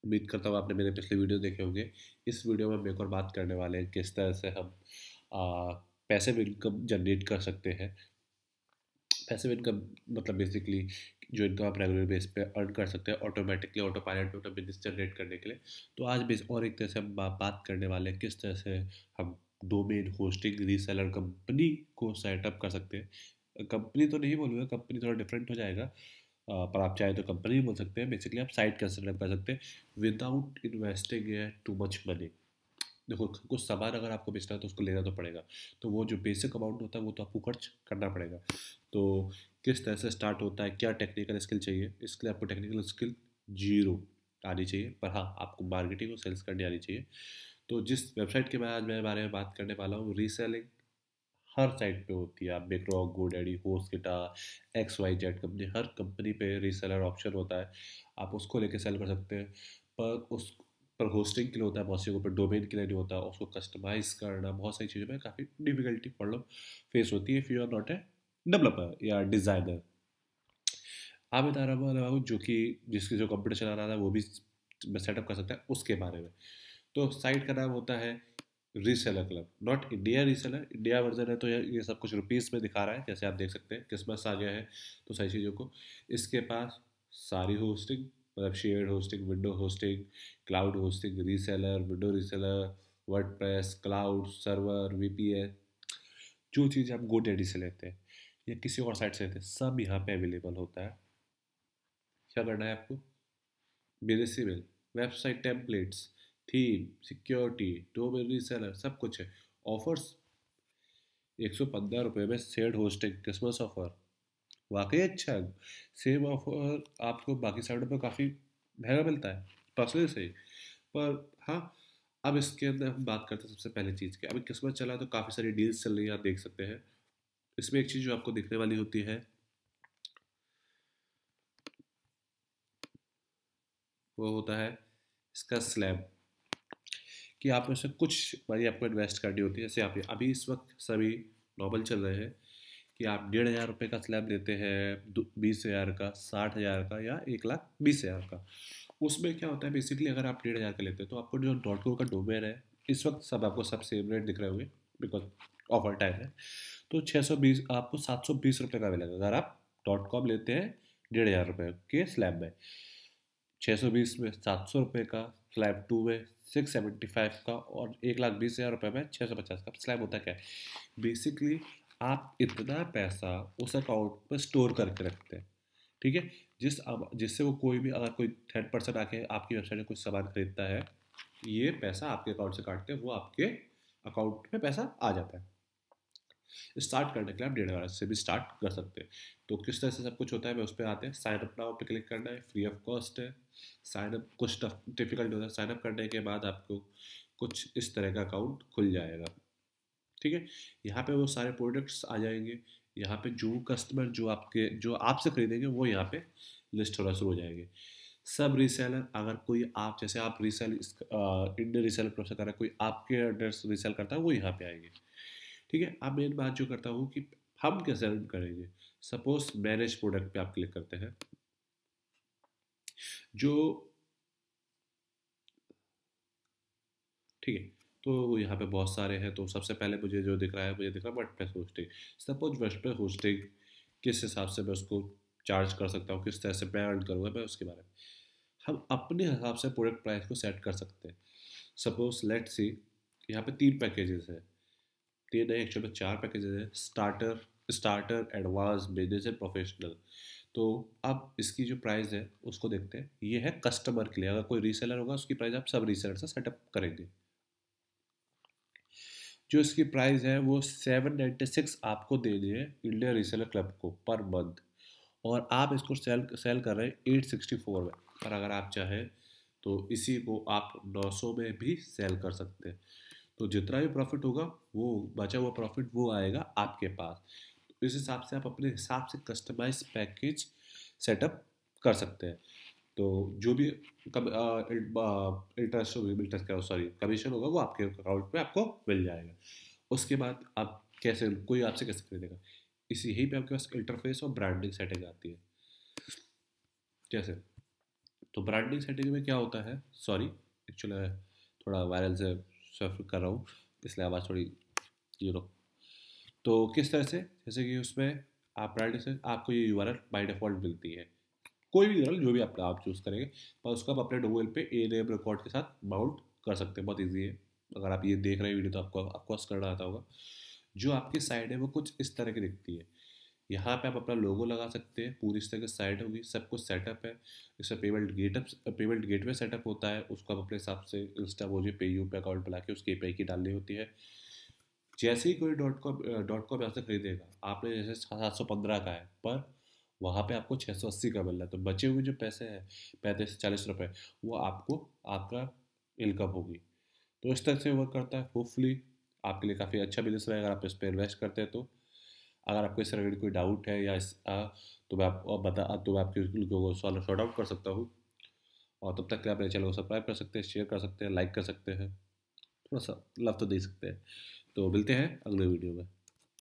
उम्मीद करता हूँ आपने मेरे पिछले वीडियो देखे होंगे। इस वीडियो में हम एक और बात करने वाले हैं किस तरह से हम पैसिव इनकम जनरेट कर सकते हैं। पैसिव इनकम मतलब बेसिकली जो इनकम आप रेगुलर बेस पे अर्न कर सकते हैं ऑटोमेटिकली ऑटो पायलट में बिजनेस जनरेट करने के लिए। तो आज बेस और एक तरह से हम बात करने वाले हैं किस तरह से हम डोमेन होस्टिंग रीसेलर कंपनी को सेटअप कर सकते हैं। कंपनी तो नहीं बोलूँगा, कंपनी थोड़ा डिफरेंट हो जाएगा, पर आप चाहे तो कंपनी भी बोल सकते हैं। बेसिकली आप साइट का सेटअप कर सकते हैं without investing too much money. देखो, कुछ सामान अगर आपको बेचना है तो उसको लेना तो पड़ेगा, तो वो जो बेसिक अमाउंट होता है वो तो आपको खर्च करना पड़ेगा। तो किस तरह से स्टार्ट होता है, क्या टेक्निकल स्किल चाहिए, इसके लिए आपको टेक्निकल स्किल जीरो आनी चाहिए, पर हाँ आपको मार्केटिंग और सेल्स करनी आनी चाहिए। तो जिस वेबसाइट के मैं आज मेरे बारे में बात करने वाला हूँ, रीसेलिंग हर साइट पे होती है। आप BigRock, GoDaddy, HostGator, X Y Z company, हर कंपनी पे रीसेलर ऑप्शन होता है। आप उसको लेके सेल कर सकते हैं, पर उस पर होस्टिंग के लिए होता है बहुत सी, पर डोमेन के लिए नहीं होता। उसको कस्टमाइज करना बहुत सारी चीज़ों में काफ़ी डिफिकल्टी प्रॉब्लम फेस होती है if you are not a developer या डिज़ाइनर। आप बता रहा हूँ जो कि जिसकी जो कंप्यूटर चलाना था वो भी सेटअप कर सकता है उसके बारे में। तो साइट का नाम होता है reseller club, not India reseller. India version है तो ये सब कुछ रुपीज़ में दिखा रहा है, जैसे आप देख सकते हैं क्रिसमस आ गया है तो सारी चीज़ों को। इसके पास सारी होस्टिंग, मतलब shared hosting, window hosting, cloud hosting, reseller, window reseller, WordPress, cloud server, VPN, जो चीज़ आप गोडैडी से लेते हैं या किसी और साइट से लेते हैं सब यहाँ पे अवेलेबल होता है। क्या करना है आपको? बेसिबल website templates, theme, security, domain reseller, सब कुछ है। ऑफर्स, 115 रुपये में शेयर्ड होस्टिंग क्रिसमस ऑफर, वाकई अच्छा है। सेम ऑफर आपको बाकी साइटों पर काफ़ी महंगा मिलता है, पर्सनली सही। पर हाँ, अब इसके अंदर हम बात करते हैं सबसे पहले चीज़ की। अभी क्रिसमस चला है तो काफ़ी सारी डील्स चल रही है, आप देख सकते हैं। इसमें एक चीज़ जो आपको दिखने वाली होती है वो होता है इसका स्लैब, कि आप में से कुछ मनी आपको इन्वेस्ट करनी होती है। जैसे आप अभी इस वक्त सभी नॉर्मल चल रहे हैं कि आप 1,500 रुपये का स्लैब लेते हैं, 20,000 का, 60,000 का या 1,20,000 का। उसमें क्या होता है बेसिकली, अगर आप 1,500 का लेते हैं तो आपको जो डॉट कॉम का डोमेन है, इस वक्त सब आपको सब सेम रेट दिख रहे होंगे बिकॉज ऑफर टाइम है। तो 620 आपको 720 रुपये का मिलेगा अगर आप डॉट कॉम लेते हैं 1,500 रुपये के स्लैब में। 620 में 700 रुपये का, स्लैब टू में 675 का, और 1,20,000 रुपये में 650 का स्लैब होता है। क्या है बेसिकली, आप इतना पैसा उस अकाउंट पर स्टोर करके रखते हैं, ठीक है। जिससे वो कोई भी, अगर कोई थर्ड पर्सन आके आपकी वेबसाइट में कुछ सामान खरीदता है, ये पैसा आपके अकाउंट से काटते हैं, वो आपके अकाउंट में पैसा आ जाता है। स्टार्ट करने के लिए आप 1,500 से भी स्टार्ट कर सकते हैं। तो किस तरह से सब कुछ होता है, मैं उस पर आते हैं। साइन अप नाउ पे क्लिक करना है, फ्री ऑफ कॉस्ट है। साइन अप कुछ डिफिकल्ट होता है, साइन अप करने के बाद आपको कुछ इस तरह का अकाउंट खुल जाएगा, ठीक है। यहाँ पे वो सारे प्रोडक्ट्स आ जाएंगे। यहाँ पे जो कस्टमर जो आपसे खरीदेंगे वो यहाँ पे लिस्ट होना शुरू हो जाएंगे। सब रीसेलर, अगर कोई आप जैसे आप रीसेल इंडियन रीसेलर प्रोसेस कर रहा है, कोई आपके एड्रेस रीसेल करता है, वो यहाँ पे आएंगे, ठीक है। अब मेन बात जो करता हूँ कि हम कैसे रन करेंगे। सपोज मैनेज प्रोडक्ट पे आप क्लिक करते हैं, जो, ठीक है। तो यहाँ पे बहुत सारे हैं, तो सबसे पहले मुझे जो दिख रहा है, मुझे दिख रहा है WordPress hosting. Suppose WordPress hosting किस हिसाब से मैं उसको चार्ज कर सकता हूँ, किस तरह से मैं अर्न करूँगा, मैं उसके बारे में हम अपने हिसाब से प्रोडक्ट प्राइस को सेट कर सकते हैं। सपोज लेट सी, यहाँ पे 3 पैकेजेस हैं, 3 नहीं एक्चुअल में 4 पैकेजेस हैं। Starter, advance, business and professional. तो अब इसकी जो प्राइस है उसको देखते हैं। ये है कस्टमर के लिए, अगर कोई रीसेलर होगा उसकी प्राइस आप सब रीसेलर से सेटअप करेंगे। जो इसकी प्राइस है वो 796 आपको देनी है इंडिया रीसेलर क्लब को पर मंथ, और आप इसको सेल सेल कर रहे हैं 864 में। पर अगर आप चाहें तो इसी को आप 900 में भी सेल कर सकते हैं। तो जितना भी प्रॉफिट होगा, वो बचा हुआ प्रॉफिट वो आएगा आपके पास। तो इस हिसाब से आप अपने हिसाब से कस्टमाइज पैकेज सेटअप कर सकते हैं। तो जो भी इंटरेस्ट इंटरेस्ट का सॉरी कमीशन होगा वो आपके अकाउंट में आपको मिल जाएगा। उसके बाद आप कैसे, कोई आपसे कैसे खरीदेगा, इसी यहीं पे आपके पास इंटरफेस और ब्रांडिंग सेटिंग आती है। जैसे तो ब्रांडिंग सेटिंग में क्या होता है, सॉरी एक्चुअली थोड़ा वायरल से सफ़र कर रहा हूँ, इसलिए आवाज़ थोड़ी यू नो। तो किस तरह से, जैसे कि उसमें आप ब्रांडिंग से आपको ये यूआरएल बाय डिफ़ॉल्ट मिलती है, कोई भी यूआरएल जो भी आप चूज़ करेंगे, पर उसको आप अपने डोमेन पे एनेम रिकॉर्ड के साथ माउंट कर सकते हैं, बहुत ईजी है। अगर आप ये देख रहे हैं वीडियो तो आपको ऑफकोर्स करना आता होगा। जो आपकी साइड है वो कुछ इस तरह की दिखती है। यहाँ पे आप अपना लोगो लगा सकते हैं, पूरी इस तरह की साइट होगी, सब कुछ सेटअप है। इसमें पेमेंट गेटवे सेटअप होता है, उसको आप अपने हिसाब से इंस्टा मुझे पेयू पे अकाउंट बुला के उसकी एपीआई की डालनी होती है। जैसे ही कोई डॉट कॉम यहाँ से खरीदेगा, आपने जैसे 715 का है, पर वहाँ पे आपको 680 का मिल रहा है, तो बचे हुए जो पैसे हैं 35 से 40 रुपये, वो आपको आपका इनकम होगी। तो इस तरह से वर्क करता है। होपफुली आपके लिए काफ़ी अच्छा बिजनेस रहेगा अगर आप इस पर इन्वेस्ट करते हैं तो। अगर आपको इस तरह की कोई डाउट है या तो मैं तो मैं आपके लोगों को सॉर्ट आउट कर सकता हूँ। और तब तक के लिए आप मेरे चैनल को सब्सक्राइब कर सकते हैं, शेयर कर सकते हैं, लाइक कर सकते हैं, थोड़ा सा लव तो दे सकते हैं। तो मिलते हैं अगले वीडियो में।